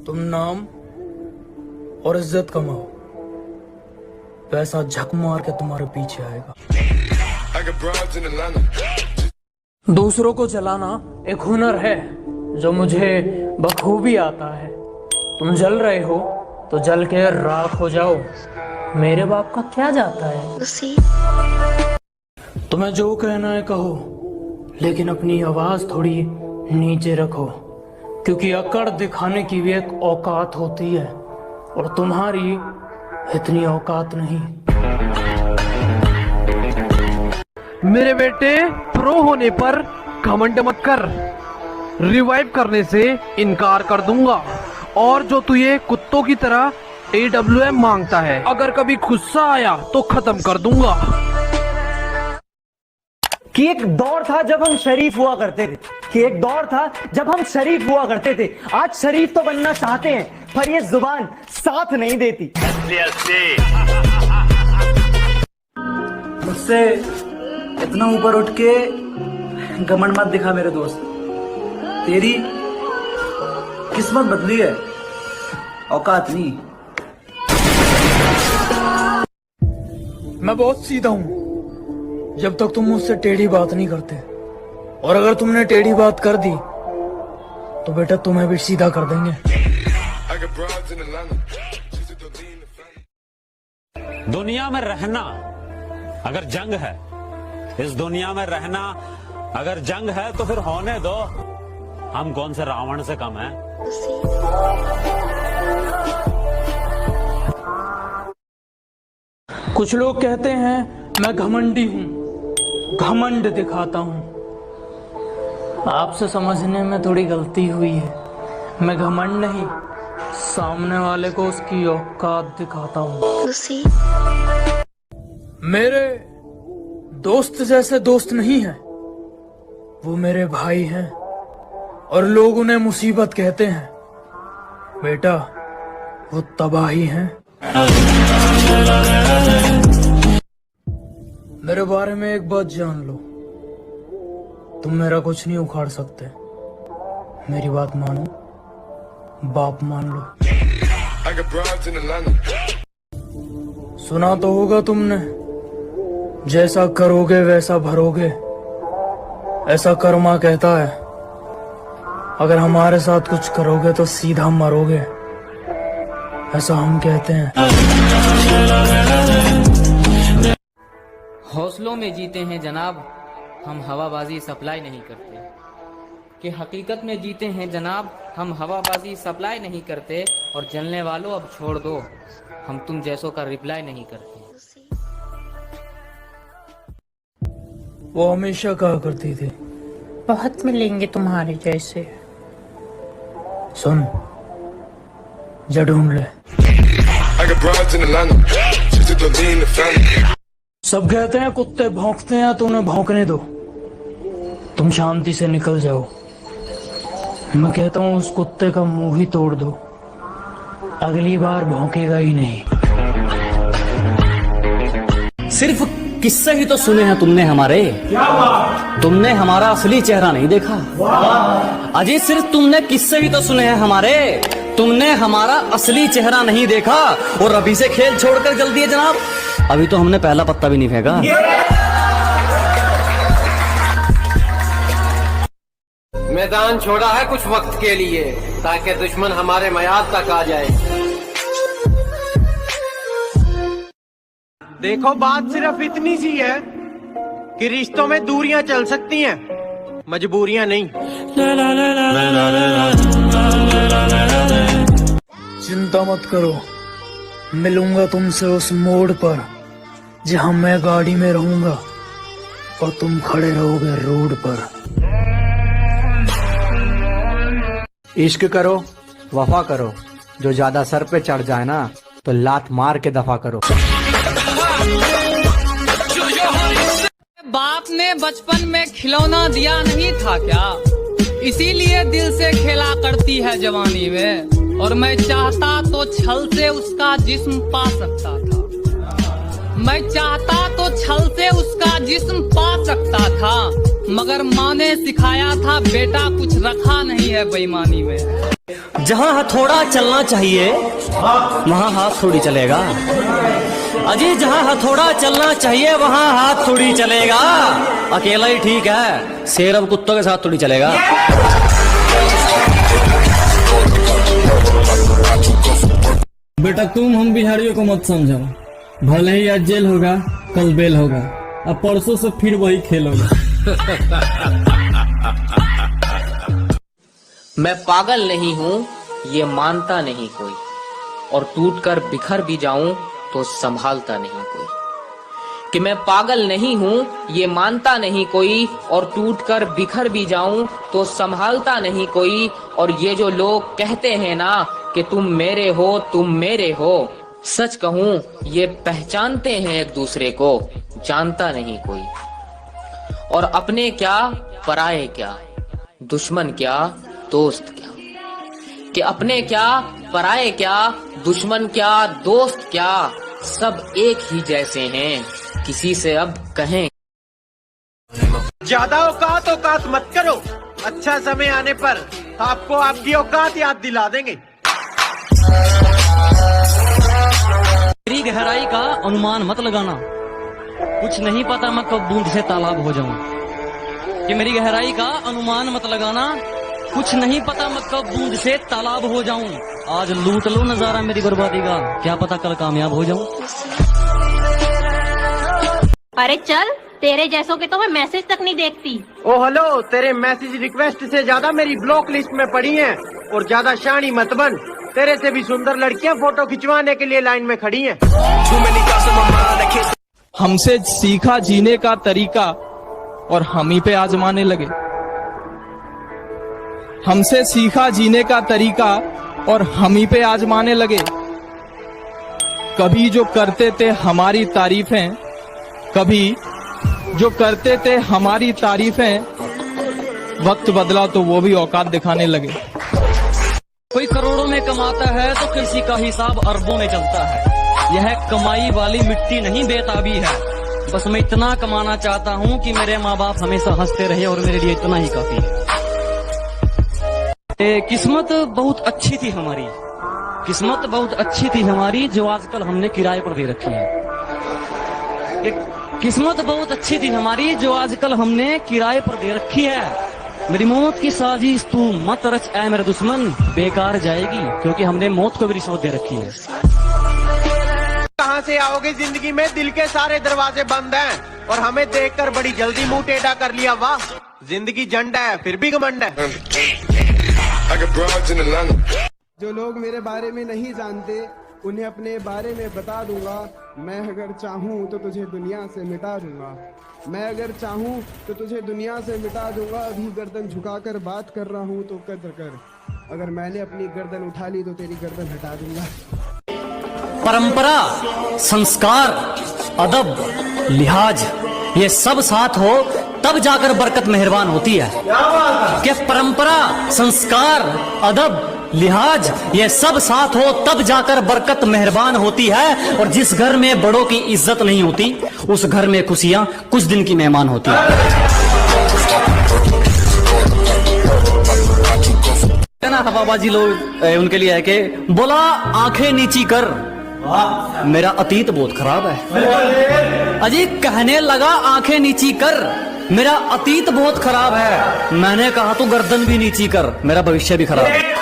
तुम नाम और इज्जत कमाओ, पैसा झक मार के तुम्हारे पीछे आएगा। दूसरों को जलाना एक हुनर है जो मुझे बखूबी आता है। तुम जल रहे हो तो जल के राख हो जाओ, मेरे बाप का क्या जाता है। तुम्हें जो कहना है कहो, लेकिन अपनी आवाज थोड़ी नीचे रखो, क्योंकि अकड़ दिखाने की भी एक औकात होती है और तुम्हारी इतनी औकात नहीं। मेरे बेटे, प्रो होने पर घमंड मत कर, रिवाइव करने से इनकार कर दूंगा। और जो तू ये कुत्तों की तरह AWM मांगता है, अगर कभी गुस्सा आया तो खत्म कर दूंगा। कि एक दौर था जब हम शरीफ हुआ करते थे, कि एक दौर था जब हम शरीफ हुआ करते थे। आज शरीफ तो बनना चाहते हैं, पर ये जुबान साथ नहीं देती। मुझसे इतना ऊपर उठ के घमंड मत दिखा मेरे दोस्त, तेरी किस्मत बदली है, औकात नहीं। मैं बहुत सीधा हूं जब तक तुम मुझसे टेढ़ी बात नहीं करते, और अगर तुमने टेढ़ी बात कर दी तो बेटा तुम्हें भी सीधा कर देंगे। दुनिया में रहना अगर जंग है, इस दुनिया में रहना अगर जंग है तो फिर होने दो, हम कौन से रावण से कम हैं। कुछ लोग कहते हैं मैं घमंडी हूं, घमंड दिखाता हूं। आपसे समझने में थोड़ी गलती हुई है। मैं घमंड नहीं, सामने वाले को उसकी औकात दिखाता हूं। मेरे दोस्त जैसे दोस्त नहीं है, वो मेरे भाई हैं और लोग उन्हें मुसीबत कहते हैं। बेटा वो तबाही हैं। मेरे बारे में एक बात जान लो, तुम मेरा कुछ नहीं उखाड़ सकते। मेरी बात मानो, बाप मान लो। सुना तो होगा तुमने, जैसा करोगे वैसा भरोगे, ऐसा कर्मा कहता है। अगर हमारे साथ कुछ करोगे तो सीधा मरोगे, ऐसा हम कहते हैं। हौसलों में जीते हैं जनाब, हम हवाबाजी सप्लाई नहीं करते। कि हकीकत में जीते हैं जनाब, हम हवाबाजी सप्लाई नहीं करते। और जलने वालों अब छोड़ दो, हम तुम जैसों का रिप्लाई नहीं करते। वो हमेशा कहा करती थी, बहुत मिलेंगे तुम्हारे जैसे। सुन, जा ढूंढ ले। सब कहते हैं कुत्ते भौंकते हैं तो उन्हें भौंकने दो, तुम शांति से निकल जाओ। मैं कहता हूँ उस कुत्ते का मुंह ही तोड़ दो, अगली बार भौंकेगा ही नहीं। सिर्फ किस्से ही तो सुने हैं तुमने हमारे, तुमने हमारा असली चेहरा नहीं देखा। अजी सिर्फ तुमने किस्से ही तो सुने हैं हमारे, तुमने हमारा असली चेहरा नहीं देखा। और अभी से खेल छोड़कर जल्दी दिए जनाब, अभी तो हमने पहला पत्ता भी नहीं फेंका। मैदान छोड़ा है कुछ वक्त के लिए, ताकि दुश्मन हमारे मयाद तक आ जाए। देखो, बात सिर्फ इतनी सी है कि रिश्तों में दूरियां चल सकती हैं, मजबूरियां नहीं। चिंता मत करो, मिलूंगा तुमसे उस मोड़ पर जहां मैं गाड़ी में रहूंगा और तुम खड़े रहोगे रोड पर। इश्क करो, वफा करो, जो ज्यादा सर पे चढ़ जाए ना तो लात मार के दफा करो। बाप ने बचपन में खिलौना दिया नहीं था क्या, इसीलिए दिल से खेला करती है जवानी में। और मैं चाहता तो छल से उसका जिस्म पा सकता था, मैं चाहता तो छल से उसका जिस्म पा सकता था। मगर माँ ने सिखाया था बेटा कुछ रखा नहीं है बेईमानी में। जहाँ हथौड़ा चलना चाहिए वहाँ हाथ थोड़ी चलेगा। अजी जहाँ हथौड़ा चलना चाहिए वहाँ हाथ थोड़ी चलेगा। अकेला ही ठीक है, शेर अब कुत्तों के साथ थोड़ी चलेगा। बेटा तुम हम बिहारियों को मत समझो, भले ही आज जेल होगा कल बेल होगा, अब परसों से फिर वही खेल होगा। मैं पागल नहीं हूँ ये मानता नहीं कोई, और टूटकर बिखर भी जाऊं तो संभालता नहीं कोई। कि मैं पागल नहीं हूँ ये मानता नहीं कोई, और टूटकर बिखर भी जाऊं तो संभालता नहीं कोई। और ये जो लोग कहते हैं ना कि तुम मेरे हो, सच कहूँ ये पहचानते हैं एक दूसरे को, जानता नहीं कोई। और अपने क्या पराये क्या, दुश्मन क्या दोस्त क्या, कि अपने क्या पराये क्या, दुश्मन क्या दोस्त क्या, सब एक ही जैसे हैं, किसी से अब कहें। ज्यादा औकात मत करो, अच्छा समय आने पर आपको आपकी औकात याद दिला देंगे। मेरी गहराई का अनुमान मत लगाना, कुछ नहीं पता मैं कब बूंद से तालाब हो जाऊं। कि मेरी गहराई का अनुमान मत लगाना, कुछ नहीं पता मैं कब बूंद से तालाब हो जाऊं। आज लूट लो नजारा मेरी बर्बादी का, क्या पता कल कामयाब हो जाऊं। अरे चल, तेरे जैसों के तो मैं मैसेज तक नहीं देखती। ओ हेलो, तेरे मैसेज रिक्वेस्ट से ज्यादा मेरी ब्लॉक लिस्ट में पड़ी हैं। और ज्यादा शानी मत बन, तेरे से भी सुंदर लड़कियां फोटो खिंचवाने के लिए लाइन में खड़ी हैं। हमसे सीखा जीने का तरीका और हम ही पे आजमाने लगे। हमसे सीखा जीने का तरीका और हम ही पे आजमाने लगे। कभी जो करते थे हमारी तारीफें, कभी जो करते थे हमारी तारीफें, वक्त बदला तो वो भी औकात दिखाने लगे। कोई करोड़ों में कमाता है तो किसी का हिसाब अरबों में चलता है। यह कमाई वाली मिट्टी नहीं बेताबी है, बस मैं इतना कमाना चाहता हूँ कि मेरे माँ बाप हमेशा हंसते रहे, और मेरे लिए इतना ही काफी है। किस्मत बहुत अच्छी थी हमारी, किस्मत बहुत अच्छी थी हमारी, जो आजकल हमने किराए पर दे रखी है। किस्मत बहुत अच्छी थी हमारी, जो आजकल हमने किराए पर दे रखी है। मेरी मौत की साजिश तू मत रच ऐ मेरे दुश्मन, बेकार जाएगी क्योंकि हमने मौत को भी रिश्वत दे रखी है। कहाँ से आओगे जिंदगी में, दिल के सारे दरवाजे बंद हैं, और हमें देखकर बड़ी जल्दी मुंह टेढ़ा कर लिया। वाह, जिंदगी झंड है फिर भी घमंड है। जो लोग मेरे बारे में नहीं जानते उन्हें अपने बारे में बता दूंगा। मैं अगर चाहूँ तो तुझे दुनिया से मिटा दूंगा, मैं अगर चाहूँ तो तुझे दुनिया से मिटा दूंगा। अभी गर्दन झुकाकर बात कर रहा हूँ तो कद्र कर, अगर मैंने अपनी गर्दन उठा ली तो तेरी गर्दन हटा दूंगा। परंपरा, संस्कार, अदब, लिहाज, ये सब साथ हो तब जाकर बरकत मेहरबान होती है। क्या परंपरा, संस्कार, अदब, लिहाज, ये सब साथ हो तब जाकर बरकत मेहरबान होती है। और जिस घर में बड़ों की इज्जत नहीं होती उस घर में खुशियां कुछ दिन की मेहमान होती है। ना हवाबाजी लोग उनके लिए है कि बोला आंखें नीची कर, मेरा अतीत बहुत खराब है। अजी कहने लगा आंखें नीची कर, मेरा अतीत बहुत खराब है। मैंने कहा तो गर्दन भी नीची कर, मेरा भविष्य भी खराब है।